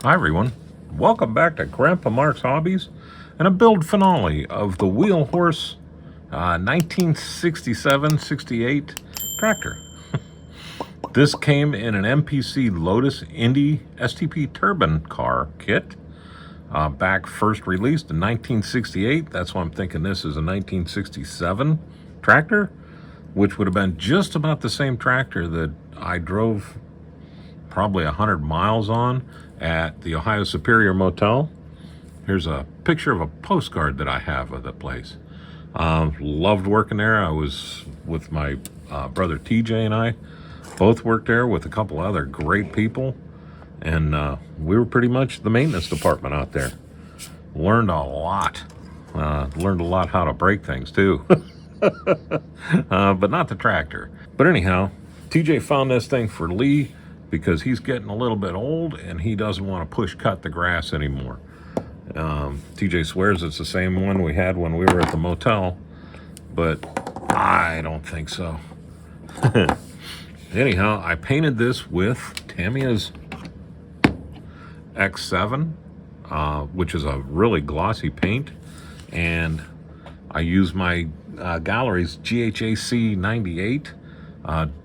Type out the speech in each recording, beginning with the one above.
Hi everyone, welcome back to Grandpa Mark's Hobbies and a build finale of the Wheel Horse 1967-68 tractor. This came in an MPC Lotus Indy STP turbine car kit, back first released in 1968. That's why I'm thinking this is a 1967 tractor, which would have been just about the same tractor that I drove probably 100 miles on at the Ohio Superior Motel. Here's a picture of a postcard that I have of the place. Loved working there. I was with my brother TJ, and I both worked there with a couple other great people, and we were pretty much the maintenance department out there. Learned a lot. Learned a lot how to break things too. But not the tractor. But anyhow, TJ found this thing for Lee because he's getting a little bit old and he doesn't want to push cut the grass anymore. TJ swears it's the same one we had when we were at the motel, but I don't think so. Anyhow, I painted this with Tamiya's X7, which is a really glossy paint, and I use my Gallery's GHAC 98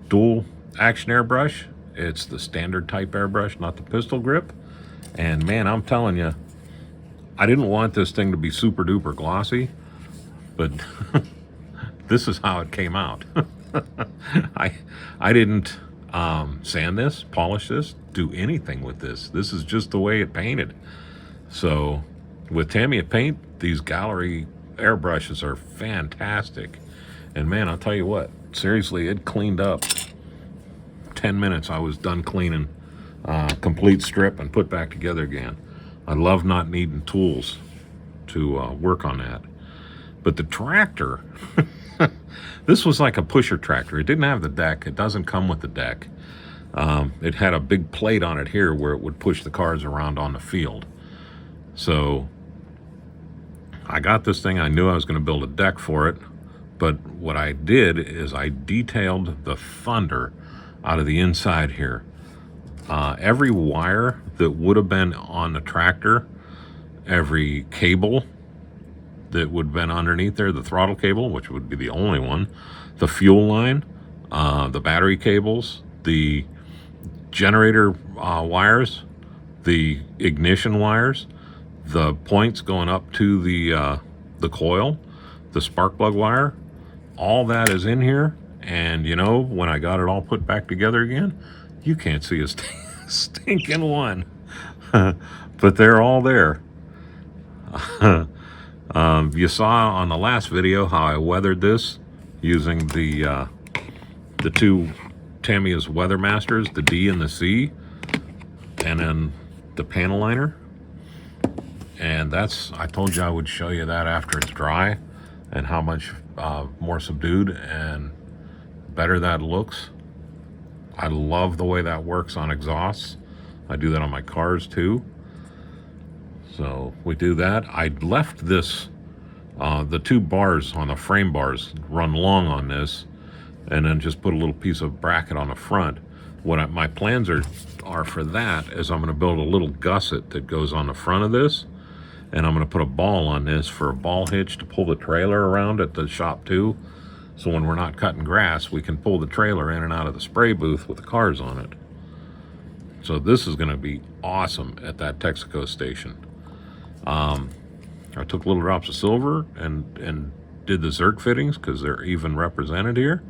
dual action airbrush. It's the standard type airbrush, not the pistol grip. And man, I'm telling you, I didn't want this thing to be super duper glossy, but this is how it came out. I didn't sand this, polish this, do anything with this. This is just the way it painted. So with Tamiya paint, these Gallery airbrushes are fantastic. And man, I'll tell you what, seriously, it cleaned up. 10 minutes I was done cleaning, complete strip and put back together again. I love not needing tools to work on that. But the tractor, this was like a pusher tractor. It didn't have the deck. It doesn't come with the deck. It had a big plate on it here where it would push the cars around on the field. So I got this thing. I knew I was going to build a deck for it. But what I did is I detailed the Thunder out of the inside here. Every wire that would have been on the tractor, every cable that would have been underneath there, the throttle cable, which would be the only one, the fuel line, the battery cables, the generator wires, the ignition wires, the points going up to the coil, the spark plug wire, all that is in here. And you know, when I got it all put back together again, you can't see a stinking one. But they're all there. You saw on the last video how I weathered this using the two Tamiya's Weather Masters, the D and the C, and then the panel liner. And that's, I told you I would show you that after it's dry and how much more subdued and better that looks. I love the way that works on exhausts. I do that on my cars too. So we do that. I left this, the two bars on the frame bars run long on this, and then just put a little piece of bracket on the front. What my plans are for that is I'm going to build a little gusset that goes on the front of this, and I'm going to put a ball on this for a ball hitch to pull the trailer around at the shop too. So when we're not cutting grass, we can pull the trailer in and out of the spray booth with the cars on it. So this is going to be awesome at that Texaco station. I took little drops of silver and did the Zerk fittings because they're even represented here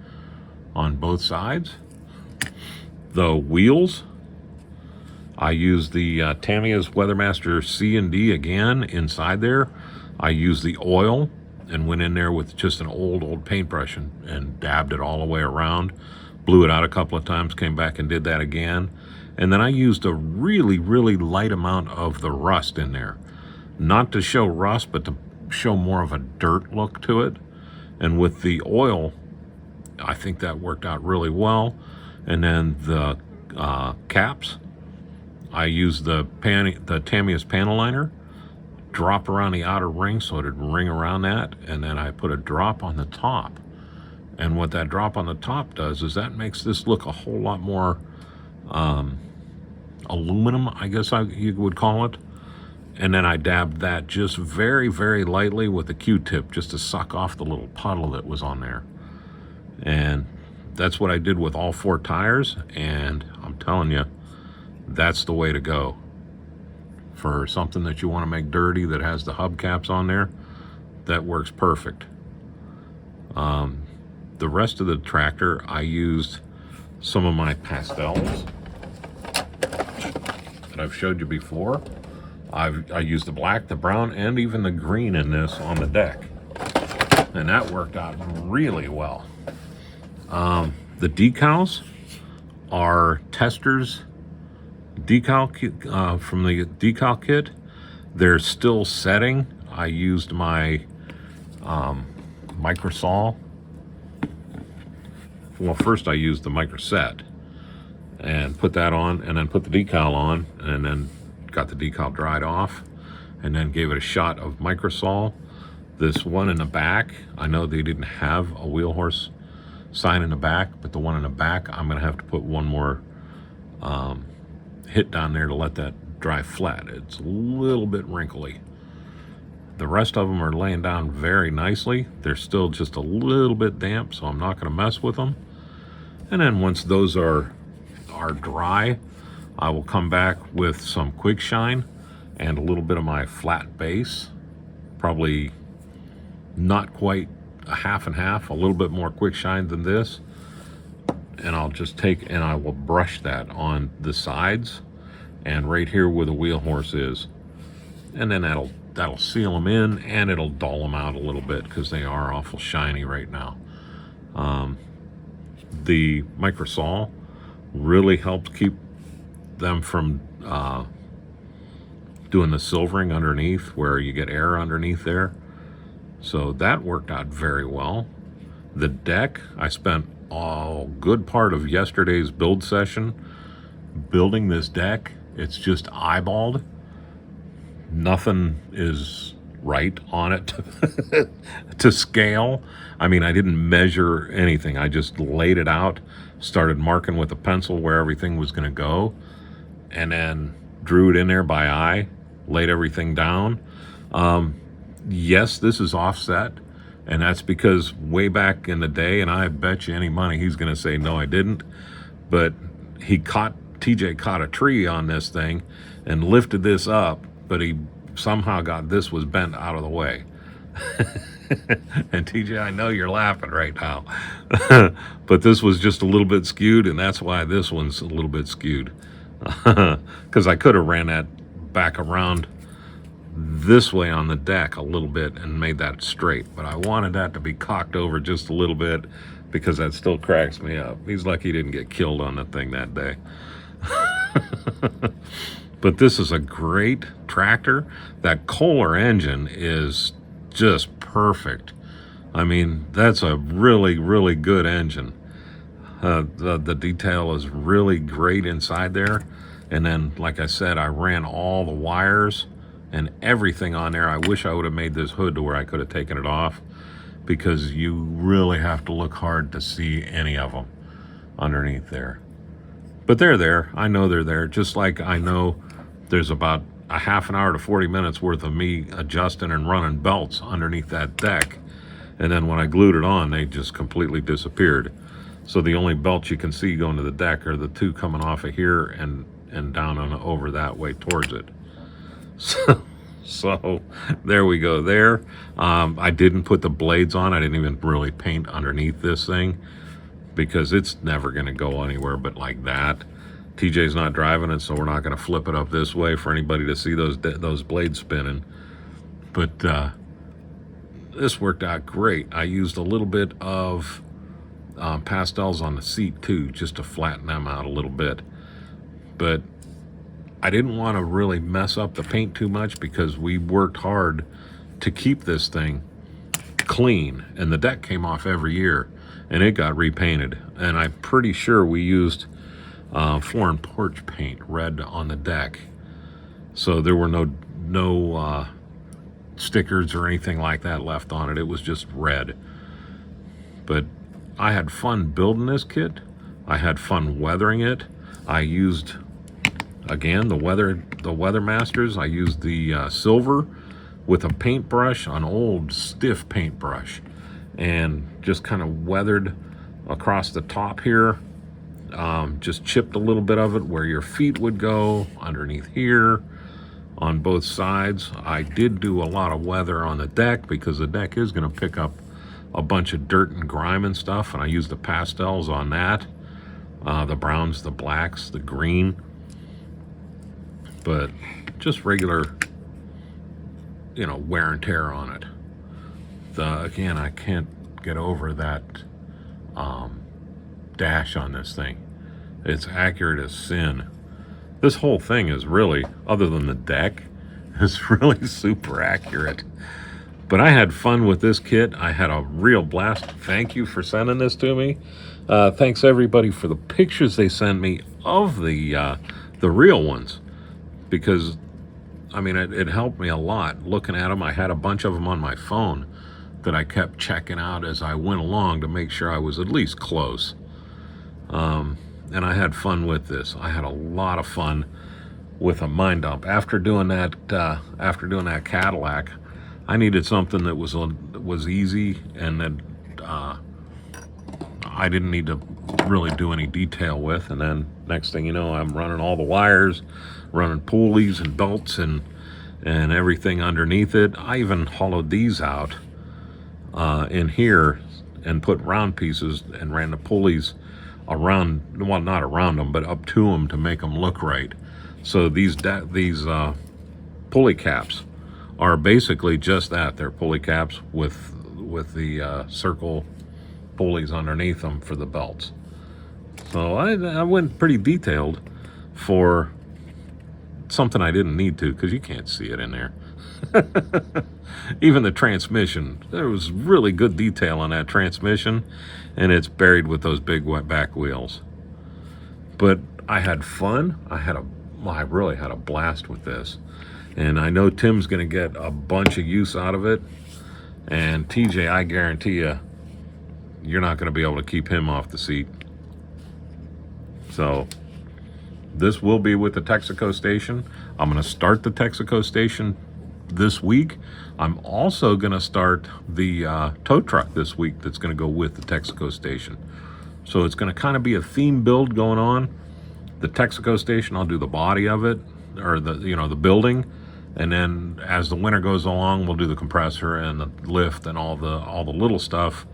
on both sides. The wheels, I used the Tamiya's Weathermaster C and D again inside there. I used the oil and went in there with just an old paintbrush and dabbed it all the way around, blew it out a couple of times, came back and did that again. And then I used a really light amount of the rust in there. Not to show rust, but to show more of a dirt look to it. And with the oil, I think that worked out really well. And then the caps, I used the Tamiya's panel liner, drop around the outer ring so it'd ring around that, and then I put a drop on the top. And what that drop on the top does is that makes this look a whole lot more aluminum, I guess you would call it. And then I dabbed that just very, very lightly with a Q-tip just to suck off the little puddle that was on there. And that's what I did with all 4 tires, and I'm telling you, that's the way to go. For something that you want to make dirty that has the hubcaps on there, that works perfect. The rest of the tractor, I used some of my pastels that I've showed you before. I used the black, the brown, and even the green in this on the deck. And that worked out really well. The decals are Testers decal from the decal kit. They're still setting. I used my microsaw. Well, first I used the microset and put that on, and then put the decal on, and then got the decal dried off, and then gave it a shot of microsaw. This one in the back, I know they didn't have a Wheel Horse sign in the back, but the one in the back, I'm gonna have to put one more hit down there to let that dry flat. It's a little bit wrinkly. The rest of them are laying down very nicely. They're still just a little bit damp, so I'm not gonna mess with them. And then once those are dry, I will come back with some quick shine and a little bit of my flat base, probably not quite a half and half, a little bit more quick shine than this, and I'll just take and I will brush that on the sides and right here where the wheel horse is, and then that'll seal them in, and it'll dull them out a little bit because they are awful shiny right now. The microsaw really helps keep them from doing the silvering underneath where you get air underneath there. So that worked out very well. The deck, I spent a good part of yesterday's build session building this deck. It's just eyeballed. Nothing is right on it to scale. I mean, I didn't measure anything. I just laid it out, started marking with a pencil where everything was going to go, and then drew it in there by eye, laid everything down. Yes, this is offset, and that's because way back in the day, and I bet you any money he's going to say, no, I didn't, but TJ caught a tree on this thing and lifted this up, but he somehow got this was bent out of the way. And TJ, I know you're laughing right now, but this was just a little bit skewed, and that's why this one's a little bit skewed. Because I could have ran that back around this way on the deck a little bit and made that straight, but I wanted that to be cocked over just a little bit because that still cracks me up. He's lucky he didn't get killed on the thing that day. But this is a great tractor. That Kohler engine is just perfect. I mean, that's a really, really good engine. The detail is really great inside there. And then, like I said, I ran all the wires and everything on there. I wish I would have made this hood to where I could have taken it off, because you really have to look hard to see any of them underneath there. But they're there. I know they're there. Just like I know there's about a half an hour to 40 minutes worth of me adjusting and running belts underneath that deck. And then when I glued it on, they just completely disappeared. So the only belts you can see going to the deck are the two coming off of here and down and over that way towards it. So there we go there. I didn't put the blades on. I didn't even really paint underneath this thing because it's never going to go anywhere but like that. TJ's not driving it, so we're not going to flip it up this way for anybody to see those blades spinning. But this worked out great. I used a little bit of pastels on the seat too, just to flatten them out a little bit. But I didn't want to really mess up the paint too much because we worked hard to keep this thing clean, and the deck came off every year and it got repainted. And I'm pretty sure we used foreign porch paint, red on the deck, so there were no stickers or anything like that left on it. It was just red. But I had fun building this kit. I had fun weathering it. I used Again, the Weather Masters, I used the silver with a paintbrush, an old stiff paintbrush, and just kind of weathered across the top here. Just chipped a little bit of it where your feet would go, underneath here, on both sides. I did do a lot of weather on the deck because the deck is going to pick up a bunch of dirt and grime and stuff, and I used the pastels on that. The browns, the blacks, the green. But just regular, you know, wear and tear on it. Again, I can't get over that dash on this thing. It's accurate as sin. This whole thing is really, other than the deck, is really super accurate. But I had fun with this kit. I had a real blast. Thank you for sending this to me. Thanks everybody for the pictures they sent me of the real ones, because I mean it helped me a lot looking at them. I had a bunch of them on my phone that I kept checking out as I went along to make sure I was at least close. And I had fun with this. I had a lot of fun with a mind dump. After doing that Cadillac, I needed something that was easy and that I didn't need to really do any detail with. And then next thing you know, I'm running all the wires, running pulleys and belts and everything underneath it. I even hollowed these out in here and put round pieces and ran the pulleys around, well, not around them, but up to them to make them look right. So these pulley caps are basically just that. They're pulley caps with the circle pulleys underneath them for the belts. So I went pretty detailed for something I didn't need to, because you can't see it in there. Even the transmission, there was really good detail on that transmission, and it's buried with those big wet back wheels. But I had fun. I really had a blast with this, and I know Tim's going to get a bunch of use out of it. And TJ, I guarantee you're not going to be able to keep him off the seat. So this will be with the Texaco station. I'm going to start the Texaco station this week. I'm also going to start the tow truck this week that's going to go with the Texaco station. So it's going to kind of be a theme build going on. The Texaco station, I'll do the body of it, or the building, and then as the winter goes along, we'll do the compressor and the lift and all the little stuff,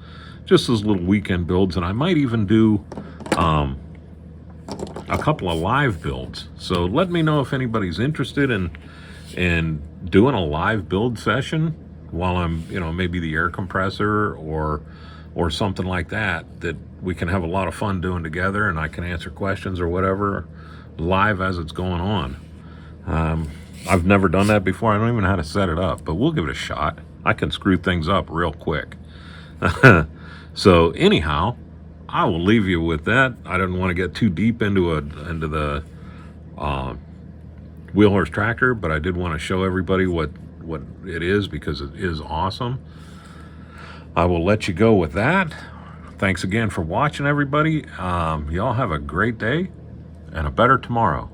just as little weekend builds. And I might even do a couple of live builds. So let me know if anybody's interested in doing a live build session while I'm, maybe the air compressor or something like that we can have a lot of fun doing together, and I can answer questions or whatever live as it's going on. I've never done that before. I don't even know how to set it up, but we'll give it a shot. I can screw things up real quick. So anyhow, I will leave you with that. I didn't want to get too deep into the Wheel Horse Tractor, but I did want to show everybody what it is, because it is awesome. I will let you go with that. Thanks again for watching, everybody. Y'all have a great day and a better tomorrow.